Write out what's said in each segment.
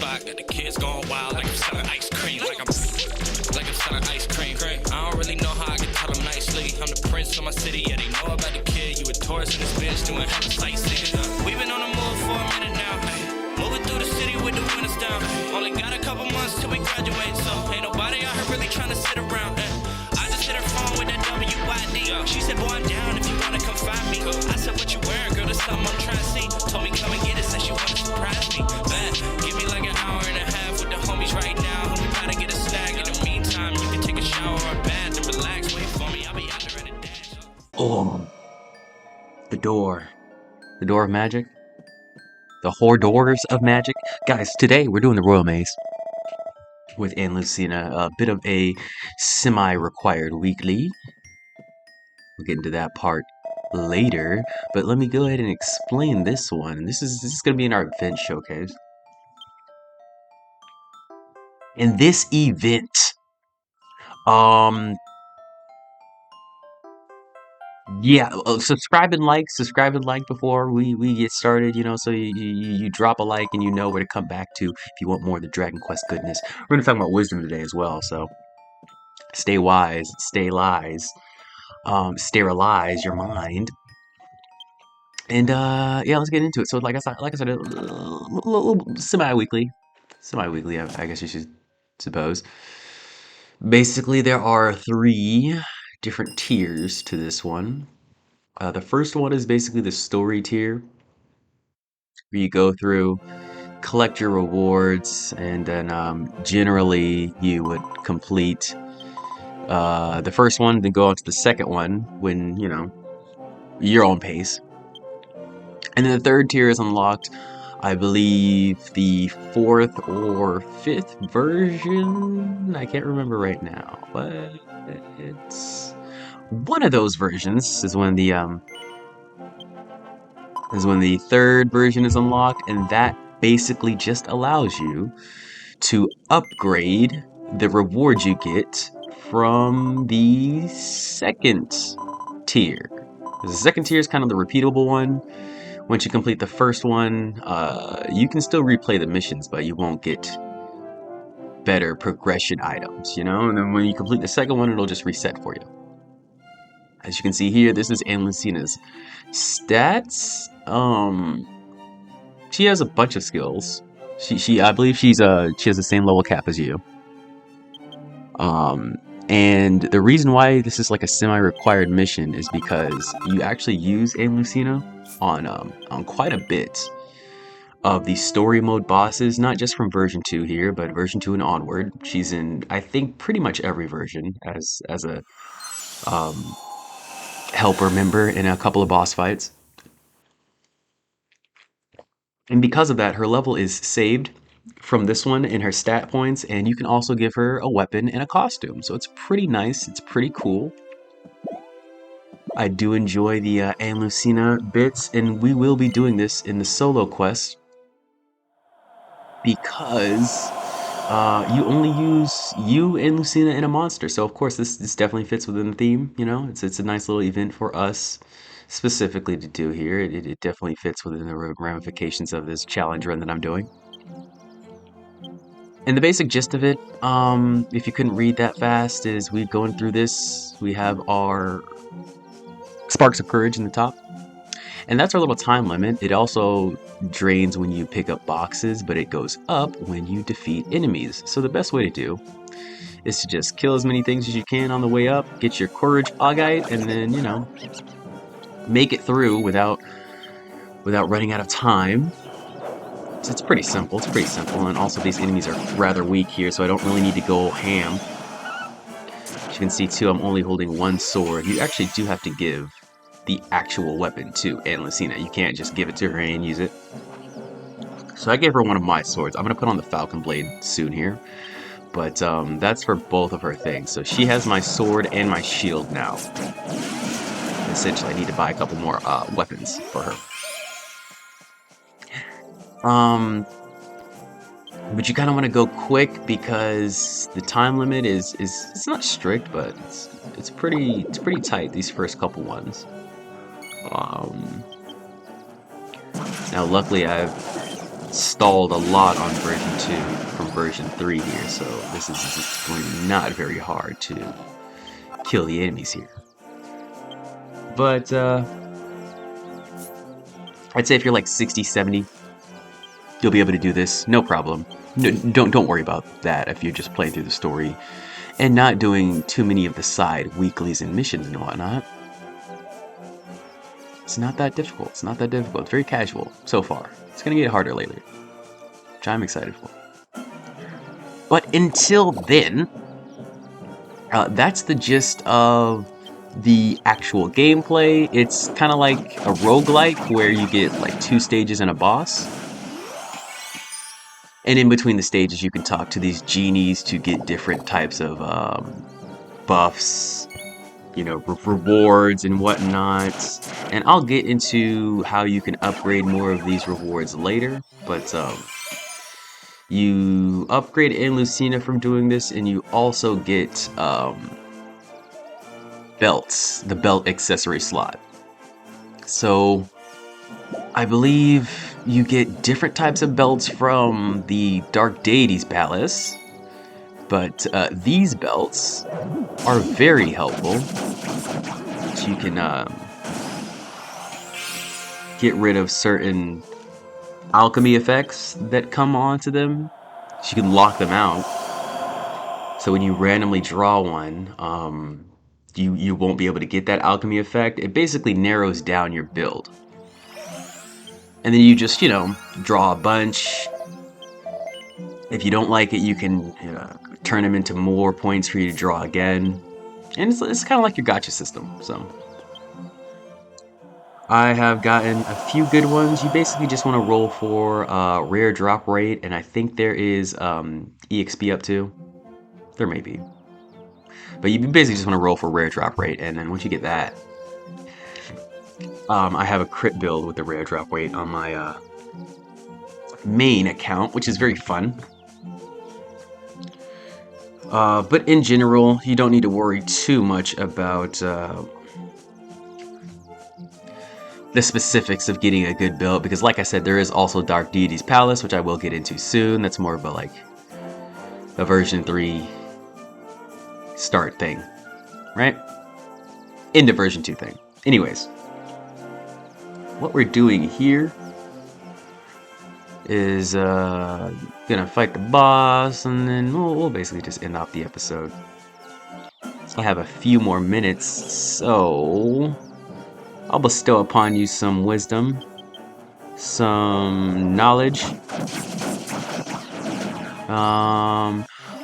spot. Got the kids going wild like I'm selling ice cream. Like I'm selling ice cream. I don't really know how I can tell them nicely. I'm the prince of my city, yeah, they know about the kid. You a tourist in this bitch doing hella sightseeing. We've been on the move for a minute now. Moving through the city with the windows down. Only got a couple months till we graduate, so ain't nobody out here really trying to sit around. I just hit her phone with that WYD. She said, boy, I'm down if you wanna come find me. I said, what you wearing, girl? That's something I'm trying to see. Told me come and get it, said she wanna surprise me. Man, give me like an hour and a half with the homies right now. We gotta get a snack. In the meantime, you can take a shower or bath and relax. Wait for me, I'll be out there in a dash. Oh, the door. The door of magic. The doors of magic. Guys, today we're doing the Royal Maze with Ann Lucina. A bit of a semi-required weekly. We'll get into that part later, but let me go ahead and explain this one. This is going to be in our event showcase. In this event, yeah, subscribe and like before we get started, you know, so you drop a like and you know where to come back to if you want more of the Dragon Quest goodness. We're gonna talk about wisdom today as well, so stay wise, stay lies, sterilize your mind. And yeah, let's get into it. So like I said, a little semi-weekly, I guess you should suppose. Basically, there are 3 different tiers to this one. The first one is basically the story tier, where you go through, collect your rewards, and then generally you would complete the first one, then go on to the second one when, you know, your own pace. And then the third tier is unlocked, I believe, the 4th or 5th version? I can't remember right now, but it's one of those versions is when the 3rd version is unlocked, and that basically just allows you to upgrade the rewards you get from the 2nd tier. The 2nd tier is kind of the repeatable one. Once you complete the first one, you can still replay the missions, but you won't get better progression items, you know? And then when you complete the second one, it'll just reset for you. As you can see here, this is Ann Lucina's stats. She has a bunch of skills. I believe she has the same level cap as you. And the reason why this is like a semi-required mission is because you actually use Ann Lucina on quite a bit of the story mode bosses, not just from version 2 here, but version 2 and onward. She's in, I think, pretty much every version as a helper member in a couple of boss fights. And because of that, her level is saved from this one in her stat points, and you can also give her a weapon and a costume. So it's pretty nice, it's pretty cool. I do enjoy the Ann Lucina bits, and we will be doing this in the solo quest because you only use you and Lucina and a monster. So of course this definitely fits within the theme, you know. It's a nice little event for us specifically to do here. It definitely fits within the ramifications of this challenge run that I'm doing. And the basic gist of it, if you couldn't read that fast, is we going through this, we have our Sparks of Courage in the top, and that's our little time limit. It also drains when you pick up boxes, but it goes up when you defeat enemies. So the best way to do is to just kill as many things as you can on the way up, get your Courage Augite, and then, you know, make it through without running out of time. So it's pretty simple, and also these enemies are rather weak here, so I don't really need to go ham. As you can see too, I'm only holding 1 sword. You actually do have to give the actual weapon to Ann Lucina. You can't just give it to her and use it. So I gave her one of my swords. I'm going to put on the Falcon Blade soon here. But that's for both of her things. So she has my sword and my shield now. Essentially, I need to buy a couple more weapons for her. But you kind of want to go quick because the time limit is it's not strict, but it's pretty tight, these first couple ones. Now luckily I've stalled a lot on version 2 from version 3 here, so this is just going to be not very hard to kill the enemies here. But I'd say if you're like 60, 70, you'll be able to do this, no problem. No, don't worry about that if you're just playing through the story and not doing too many of the side weeklies and missions and whatnot. It's not that difficult. It's not that difficult. It's very casual so far. It's gonna get harder later, which I'm excited for. But until then, that's the gist of the actual gameplay. It's kind of like a roguelike where you get like 2 stages and a boss. And in between the stages, you can talk to these genies to get different types of buffs, you know, rewards and whatnot. And I'll get into how you can upgrade more of these rewards later. But you upgrade Ann Lucina from doing this, and you also get belts, the belt accessory slot. So I believe you get different types of belts from the Dark Deities Palace, but these belts are very helpful. So you can get rid of certain alchemy effects that come onto them. So you can lock them out. So when you randomly draw one, you won't be able to get that alchemy effect. It basically narrows down your build. And then you just, you know, draw a bunch. If you don't like it, you can turn them into more points for you to draw again. And it's kind of like your gacha system, so. I have gotten a few good ones. You basically just want to roll for rare drop rate, and I think there is EXP up to. There may be. But you basically just want to roll for rare drop rate, and then once you get that, I have a crit build with the rare drop rate on my main account, which is very fun. But in general, you don't need to worry too much about the specifics of getting a good build, because like I said, there is also Dark Deities Palace, which I will get into soon. That's more of a like a version 3 start thing, right? Into version 2 thing. Anyways, what we're doing here is gonna fight the boss, and then we'll basically just end off the episode. So I have a few more minutes, so I'll bestow upon you some wisdom, some knowledge.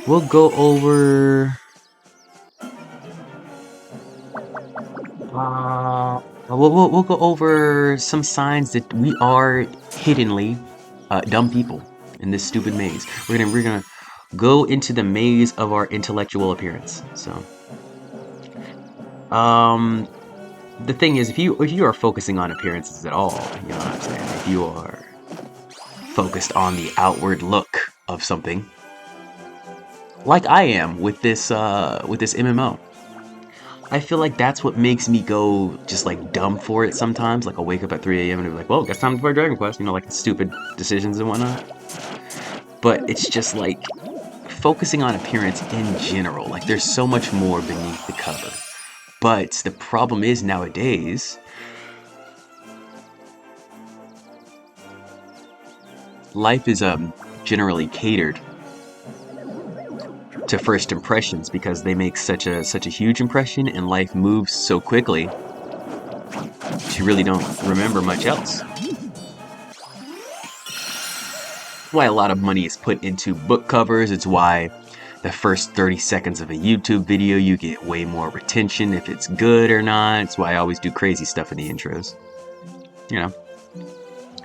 We'll go over we'll go over some signs that we are hiddenly dumb people in this stupid maze. We're gonna go into the maze of our intellectual appearance. So, the thing is, if you are focusing on appearances at all, you know what I'm saying? If you are focused on the outward look of something, like I am with this MMO, I feel like that's what makes me go just like dumb for it sometimes. Like I'll wake up at 3 a.m. and be like, well, it's time to play Dragon Quest, you know, like stupid decisions and whatnot. But it's just like focusing on appearance in general. Like there's so much more beneath the cover. But the problem is nowadays, life is generally catered to first impressions because they make such a huge impression, and life moves so quickly that you really don't remember much else. Why a lot of money is put into book covers. It's why the first 30 seconds of a YouTube video you get way more retention if it's good or not. It's why I always do crazy stuff in the intros. You know,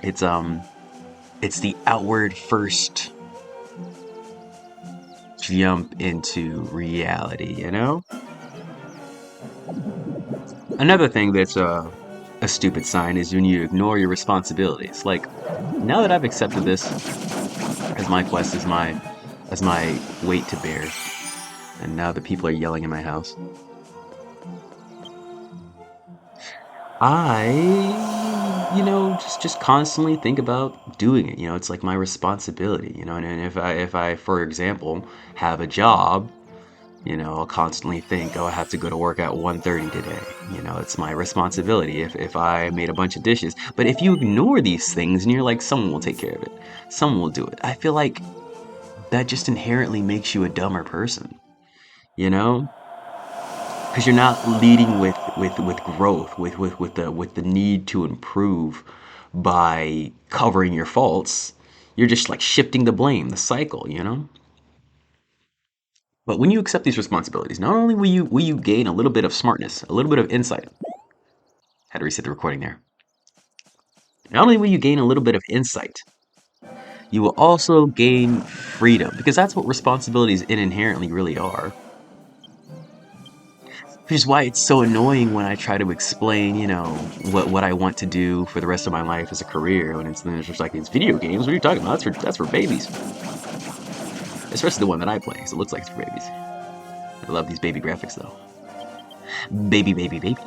it's the outward first jump into reality, you know? Another thing that's a stupid sign is when you ignore your responsibilities. Like, now that I've accepted this as my quest, as my weight to bear, and now the people are yelling in my house, just constantly think about doing it. It's like my responsibility, and if I, for example, have a job, I'll constantly think, oh, I have to go to work at 1:30 today. It's my responsibility if I made a bunch of dishes. But if you ignore these things and you're like, someone will take care of it, someone will do it, I feel like that just inherently makes you a dumber person, you know? Because you're not leading with growth, with the need to improve by covering your faults. You're just like shifting the blame, the cycle. But when you accept these responsibilities, not only will you gain a little bit of smartness, a little bit of insight. Had to reset the recording there. Not only will you gain a little bit of insight, you will also gain freedom, because that's what responsibilities inherently really are. Which is why it's so annoying when I try to explain, what I want to do for the rest of my life as a career, when it's just like, it's video games. What are you talking about? That's for babies. Especially the one that I play, because it looks like it's for babies. I love these baby graphics though. Baby, baby, baby.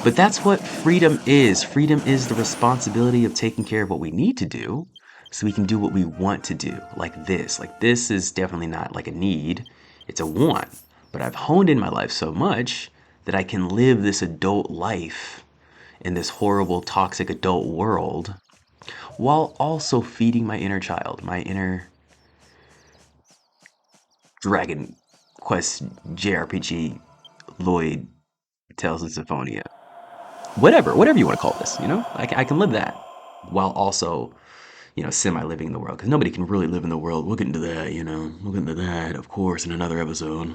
But that's what freedom is. Freedom is the responsibility of taking care of what we need to do so we can do what we want to do. Like this. Like, this is definitely not like a need, it's a want. But I've honed in my life so much that I can live this adult life in this horrible, toxic adult world while also feeding my inner child, my inner Dragon Quest JRPG Lloyd Tales of Symphonia. Whatever you want to call this, I can live that while also, semi-living in the world, because nobody can really live in the world. We'll get into that, we'll get into that, of course, in another episode.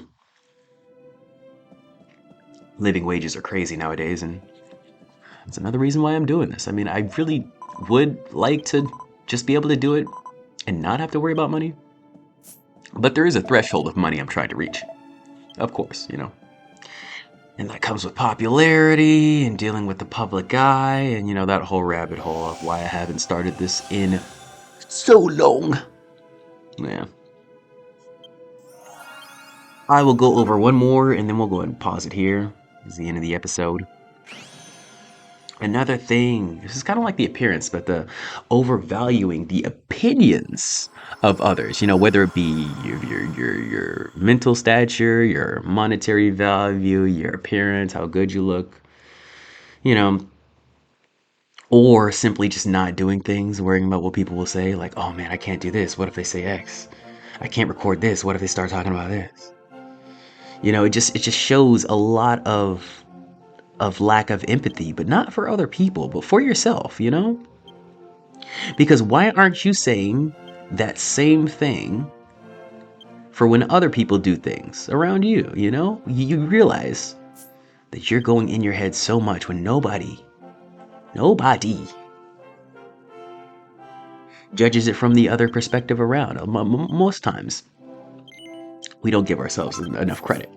Living wages are crazy nowadays, and that's another reason why I'm doing this. I mean, I really would like to just be able to do it and not have to worry about money, but there is a threshold of money I'm trying to reach, of course, And that comes with popularity and dealing with the public eye and, that whole rabbit hole of why I haven't started this in so long. Yeah. I will go over one more and then we'll go ahead and pause it here. This is the end of the episode. Another thing, this is kind of like the appearance, but the overvaluing the opinions of others, whether it be your mental stature, your monetary value, your appearance, how good you look, or simply just not doing things, worrying about what people will say, like, oh man, I can't do this, what if they say X? I can't record this, what if they start talking about this? It just shows a lot of lack of empathy, but not for other people, but for yourself, Because why aren't you saying that same thing for when other people do things around you, You realize that you're going in your head so much when nobody judges it from the other perspective around. Most times, we don't give ourselves enough credit,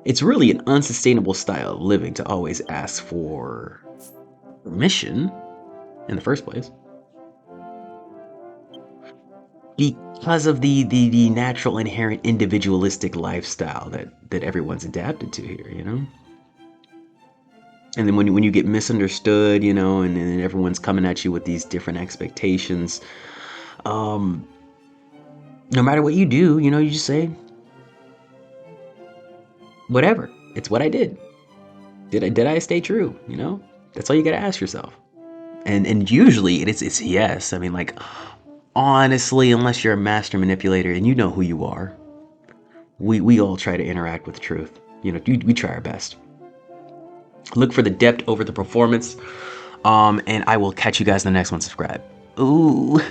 It's really an unsustainable style of living to always ask for permission in the first place, because of the natural inherent individualistic lifestyle that everyone's adapted to here, And then when you get misunderstood, and then everyone's coming at you with these different expectations, no matter what you do, you just say, whatever, it's what I did. Did I stay true? That's all you gotta ask yourself. And usually it's yes. I mean, like, honestly, unless you're a master manipulator and you know who you are, we all try to interact with the truth. We try our best. Look for the depth over the performance. And I will catch you guys in the next one. Subscribe. Ooh.